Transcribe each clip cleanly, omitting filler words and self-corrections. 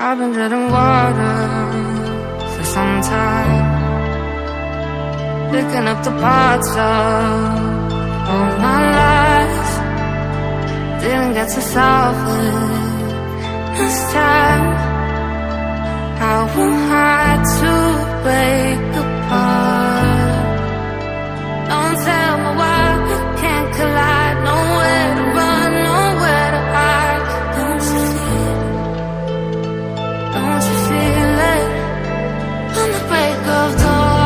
I've been treading water for some time, picking up the parts of all my life. Didn't get to solve it this time. How am I to break apart? Don't tell me why we can't collide. Nowhere to run, nowhere to hide. Don't you feel it? Don't you feel it? On the break of dawn,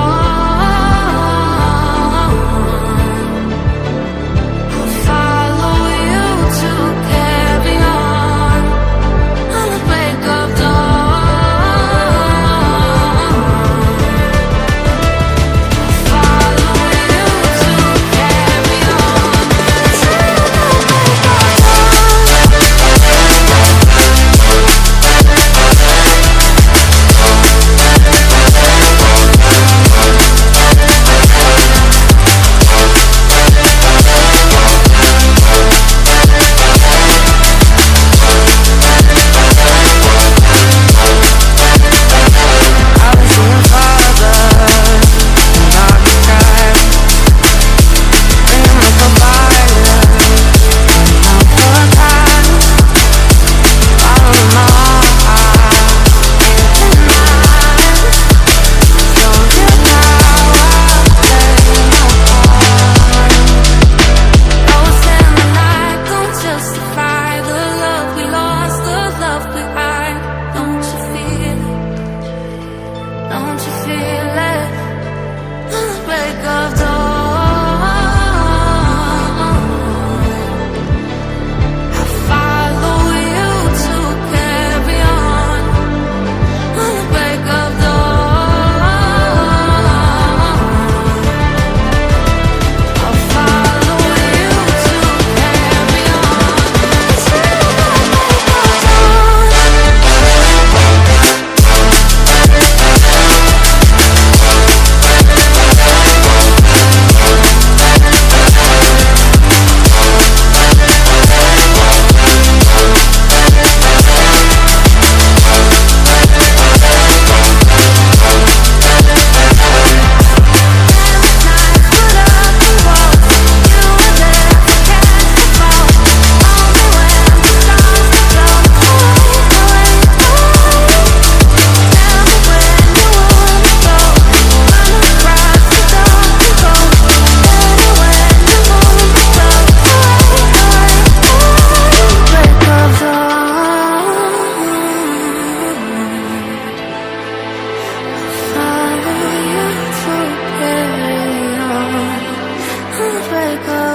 I'll follow you to carry on. On the break of dawn, I'll follow you to carry on. Till the break of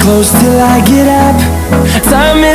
close till I get up. Time is